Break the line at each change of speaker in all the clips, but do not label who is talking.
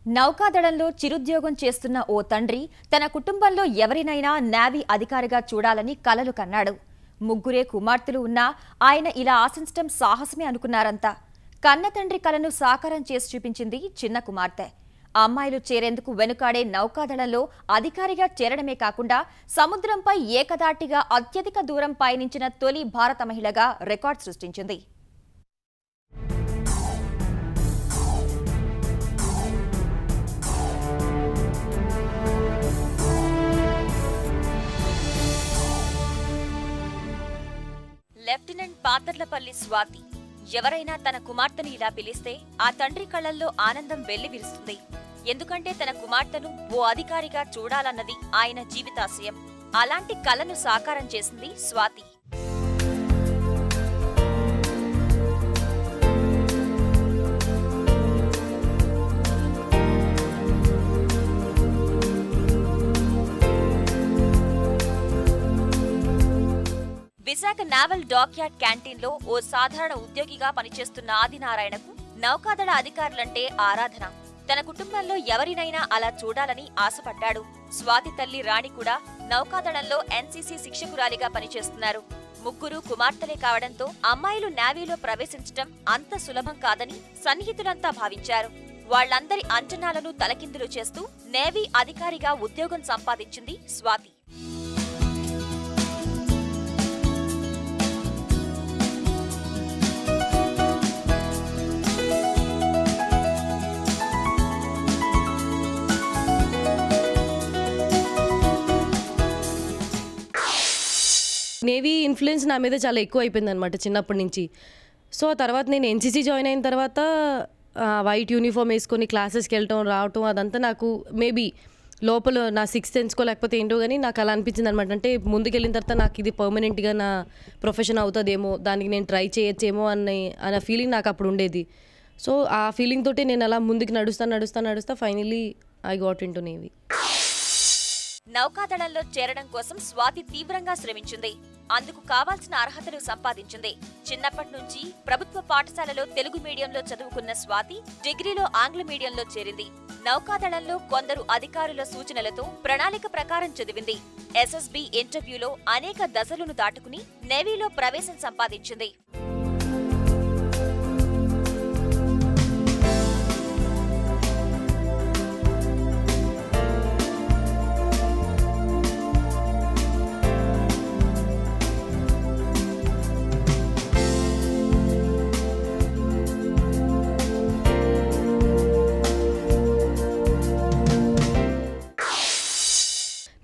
నౌకాదళంలో చిరుద్యోగం చేస్తున్న ఓ తండ్రి తన కుటుంబంలో ఎవరినైనా నేవీ అధికారిగా చూడాలని కలలు కన్నాడు. ముగ్గురే కుమార్తెలు ఉన్నా ఆయన ఇలా ఆశించడం సాహసమే అనుకున్నారంతా. కన్న తండ్రి కలను సాకారం చేసి చూపించింది చిన్న కుమార్తె. అమ్మాయిలు చేరేందుకు వెనుకాడే నౌకాదళంలో అధికారిగా చేరడమే కాకుండా సముద్రంపై ఏకదాటిగా అత్యధిక దూరం పయనించిన తొలి భారత మహిళగా రికార్డు సృష్టించింది. లెఫ్టినెంట్ పాతర్లపల్లి స్వాతి. ఎవరైనా తన కుమార్తెను ఇలా పిలిస్తే ఆ తండ్రి కళ్లల్లో ఆనందం వెల్లివిరుస్తుంది. ఎందుకంటే తన కుమార్తెను ఓ అధికారిగా చూడాలన్నది ఆయన జీవితాశయం. అలాంటి కలను సాకారం చేసింది స్వాతి. విశాఖ నావల్ డాక్యార్డ్ క్యాంటీన్లో ఓ సాధారణ ఉద్యోగిగా పనిచేస్తున్న ఆదినారాయణకు నౌకాదళ అధికారులంటే ఆరాధన. తన కుటుంబంలో ఎవరినైనా అలా చూడాలని ఆశపడ్డాడు. స్వాతి తల్లి రాణి కూడా నౌకాదళంలో ఎన్సీసీ శిక్షకురాలిగా పనిచేస్తున్నారు. ముగ్గురు కుమార్తెలే కావడంతో అమ్మాయిలు నేవీలో ప్రవేశించడం అంత సులభం కాదని సన్నిహితులంతా భావించారు. వాళ్లందరి అంచనాలను తలకిందులు చేస్తూ నేవీ అధికారిగా ఉద్యోగం సంపాదించింది స్వాతి.
నేవీ ఇన్ఫ్లుయెన్స్ నా మీద చాలా ఎక్కువ అయిపోయింది అనమాట చిన్నప్పటి నుంచి. సో తర్వాత నేను ఎన్సీసీ జాయిన్ అయిన తర్వాత వైట్ యూనిఫామ్ వేసుకొని క్లాసెస్కి వెళ్ళటం రావటం అదంతా నాకు మేబీ లోపల నా సిక్స్త్ సెన్స్కో లేకపోతే ఏంటో కానీ నాకు అలా అనిపించింది అనమాట. అంటే ముందుకెళ్ళిన తర్వాత నాకు ఇది పర్మనెంట్గా నా ప్రొఫెషన్ అవుతుందేమో, దానికి నేను ట్రై చేయొచ్చేమో అన్న ఫీలింగ్ నాకు అప్పుడు ఉండేది. సో ఆ ఫీలింగ్ తోటి నేను అలా ముందుకు నడుస్తా finally I got into navy.
నౌకాదళంలో చేరడం కోసం స్వాతి తీవ్రంగా శ్రమించింది. అందుకు కావాల్సిన అర్హతలు సంపాదించింది. చిన్నప్పటి నుంచి ప్రభుత్వ పాఠశాలలో తెలుగు మీడియంలో చదువుకున్న స్వాతి డిగ్రీలో ఆంగ్ల మీడియంలో చేరింది. నౌకాదళంలో కొందరు అధికారుల సూచనలతో ప్రణాళిక ప్రకారం చదివింది. ఎస్ఎస్బి ఇంటర్వ్యూలో అనేక దశలను దాటుకుని నేవీలో ప్రవేశం సంపాదించింది.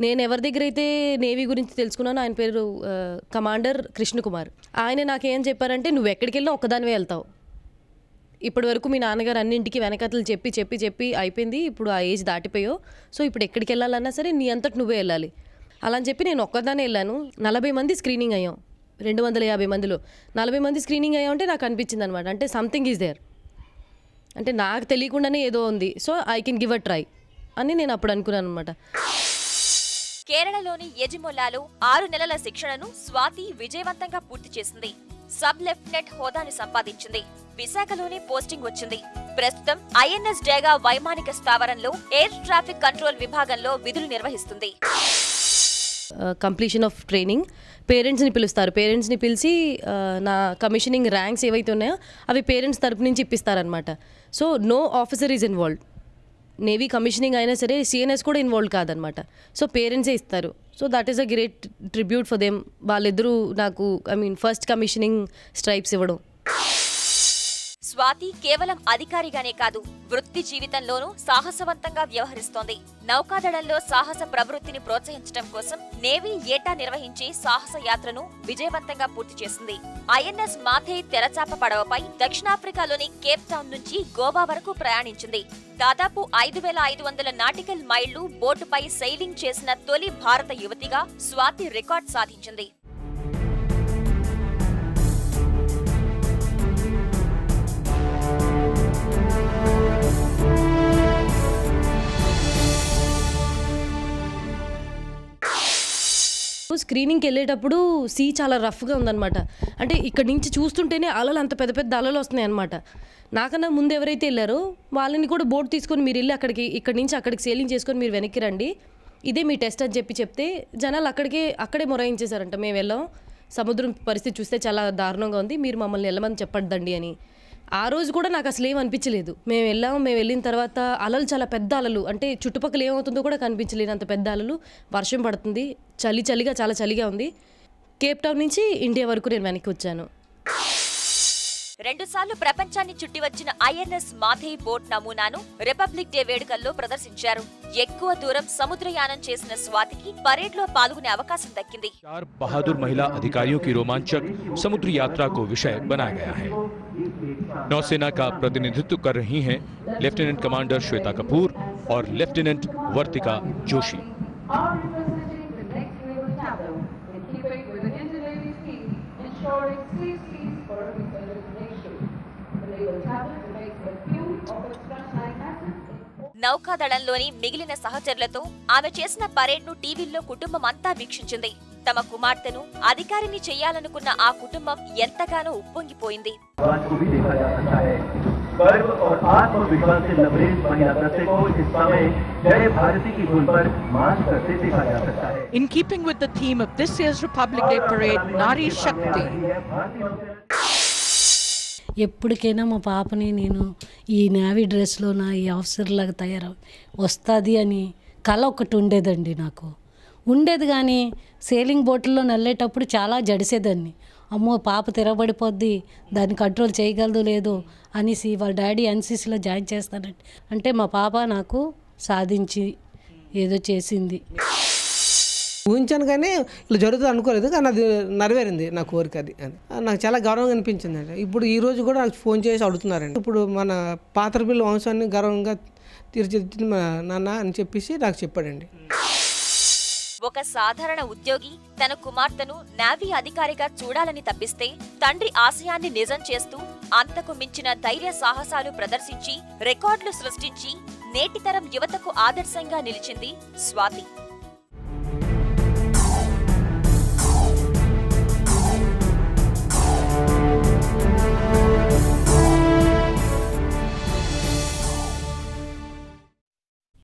నేను ఎవరి దగ్గర అయితే నేవీ గురించి తెలుసుకున్నానో ఆయన పేరు కమాండర్ కృష్ణకుమార్. ఆయన నాకేం చెప్పారంటే, నువ్వు ఎక్కడికి వెళ్ళినా ఒక్కదానివే వెళ్తావు. ఇప్పటి వరకు మీ నాన్నగారు అన్నింటికి వెనకతలు చెప్పి అయిపోయింది. ఇప్పుడు ఆ ఏజ్ దాటిపోయో, సో ఇప్పుడు ఎక్కడికి వెళ్ళాలన్నా సరే నీ అంతటి నువ్వే వెళ్ళాలి అలా అని చెప్పి నేను ఒక్కదానే వెళ్ళాను. 40 మంది స్క్రీనింగ్ అయ్యాం. 250 మందిలో 40 మంది స్క్రీనింగ్ అయ్యామంటే నాకు అనిపించింది అనమాట, అంటే సంథింగ్ ఈజ్ దేర్, అంటే నాకు తెలియకుండానే ఏదో ఉంది, so I can give a try అని నేను అప్పుడు అనుకున్నాను అనమాట.
కేరళలోని ఎజిమొల్లాలో 6 నెలల శిక్షణను స్వాతి విజయవంతంగా పూర్తి చేసింది. సబ్ లెఫ్టినెంట్ హోదాను సంపాదించింది. విశాఖలోనే పోస్టింగ్ వచ్చింది. ప్రస్తుతం ఐఎన్ఎస్ డేగా వైమానిక స్థావరంలో ఎయిర్ ట్రాఫిక్ కంట్రోల్ విభాగంలో విధులు నిర్వహిస్తుంది.
కంప్లీషన్ ఆఫ్ ట్రైనింగ్ పేరెంట్స్ని పిలుస్తారు. పేరెంట్స్ని పిలిచి నా కమిషనింగ్ ర్యాంక్స్ ఏవైతే ఉన్నాయో అవి పేరెంట్స్ తరపు నుంచి ఇప్పిస్తారనమాట. So no officer is involved. Navy commissioning అయినా సరే సిఎన్ఎస్ కూడా ఇన్వాల్వ్ కాదనమాట. సో పేరెంట్సే ఇస్తారు. So that is a great tribute for them. వాళ్ళిద్దరూ నాకు ఫస్ట్ కమిషనింగ్ స్ట్రైప్స్ ఇవ్వడం.
స్వాతి కేవలం అధికారిగానే కాదు, వృత్తి జీవితంలోనూ సాహసవంతంగా వ్యవహరిస్తోంది. నౌకాదళంలో సాహస ప్రవృత్తిని ప్రోత్సహించడం కోసం నేవీ ఏటా నిర్వహించే సాహస యాత్రను విజయవంతంగా పూర్తి చేసింది. ఐఎన్ఎస్ మాథేయ్ తెరచాప పడవపై దక్షిణాఫ్రికాలోని కేప్ టౌన్ నుంచి గోవా వరకు ప్రయాణించింది. దాదాపు 5500 నాటికల్ మైళ్లు బోటుపై సెయిలింగ్ చేసిన తొలి భారత యువతిగా స్వాతి రికార్డ్ సాధించింది.
స్క్రీనింగ్కి వెళ్ళేటప్పుడు సీ చాలా రఫ్గా ఉందన్నమాట. అంటే ఇక్కడ నుంచి చూస్తుంటేనే అలలు అంత పెద్ద పెద్ద అలలు వస్తున్నాయి అనమాట. నాకన్నా ముందు ఎవరైతే వెళ్ళారో వాళ్ళని కూడా బోట్ తీసుకొని మీరు వెళ్ళి ఇక్కడి నుంచి అక్కడికి సేలింగ్ చేసుకొని మీరు వెనక్కి రండి, ఇదే మీ టెస్ట్ అని చెప్తే జనాలు అక్కడే మొరాయించేశారంట. మేము వెళ్ళాం, సముద్రం పరిస్థితి చూస్తే చాలా దారుణంగా ఉంది, మీరు మమ్మల్ని వెళ్ళమని చెప్పద్దండి అని. ఆ రోజు కూడా నాకు అసలు ఏం అనిపించలేదు. మేము వెళ్ళిన తర్వాత అలలు చాలా పెద్ద అలలు, అంటే చుట్టుపక్కల ఏమవుతుందో కూడా కనిపించలేదు అంత పెద్ద అలలు. వర్షం పడుతుంది, చాలా చలిగా ఉంది. కేప్ టౌన్ నుంచి ఇండియా వరకు నేను వెనక్కి వచ్చాను.
2 సార్లు ప్రపంచాన్ని చుట్టి వచ్చిన ఐఎన్ఎస్ మాథేయి బోట్ నమూనాను రిపబ్లిక్ డే వేడుకల్లో ప్రదర్శించారు. ఎక్కువ దూరం సముద్రయానం చేసిన స్వాతికి పరేడ్లో పాల్గొనే అవకాశం దక్కింది.
4 बहादुर महिला अधिकारियों की रोमांचक समुद्री यात्रा को विषय बनाया गया है। नौसेना का प्रतिनिधित्व कर रही हैं लेफ्टिनेंट कमांडर श्वेता कपूर और लेफ्टिनेंट वर्तिका जोशी।
నౌకాదళంలోని మిగిలిన సహచరులతో ఆమె చేసిన పరేడ్ను టీవీల్లో కుటుంబం అంతా వీక్షించింది. తమ కుమార్తెను అధికారిని చేయాలనుకున్న ఆ కుటుంబం ఎంతగానో ఉప్పొంగిపోయింది.
गर्व और आत्मविश्वास से लबरेज महिला दस्ते को इस समय जय भारती की धुन पर मार्च करते देखा जा सकता है।
In keeping with the theme of this year's Republic Day parade, Nari Shakti.
ఎప్పటికైనా మా పాపని నేను ఈ నేవీ డ్రెస్లో నా ఈ ఆఫీసర్ లాగా వస్తుంది అని కళ ఒకటి ఉండేదండి. నాకు ఉండేది, కానీ సేలింగ్ బోట్లలో నల్లేటప్పుడు చాలా జడిసేదాన్ని. అమ్మో పాప తిరగబడిపోద్ది, దాన్ని కంట్రోల్ చేయగలదు లేదు అనేసి వాళ్ళ డాడీ ఎన్సీసీలో జాయిన్ చేస్తానంటే అంటే మా పాప నాకు సాధించి ఏదో చేసింది.
ఊహించాను కానీ ఇలా జరుగుతుంది అనుకోలేదు, కానీ అది నెరవేరింది నా కోరిక. అది నాకు చాలా గౌరవంగా అనిపించింది అండి. ఇప్పుడు ఈరోజు కూడా నాకు ఫోన్ చేసి అడుగుతున్నారండి, ఇప్పుడు మన పాత్రపిల్ల వంశాన్ని గౌరవంగా తీర్చిదిద్దిన మా నాన్న అని చెప్పేసి నాకు చెప్పాడండి.
ఒక సాధారణ ఉద్యోగి తన కుమార్తెను నేవీ అధికారిగా చూడాలని తప్పిస్తే తండ్రి ఆశయాన్ని నిజం చేస్తూ అంతకు మించిన ధైర్య సాహసాలు ప్రదర్శించి రికార్డులు సృష్టించి నేటితరం యువతకు ఆదర్శంగా నిలిచింది స్వాతి.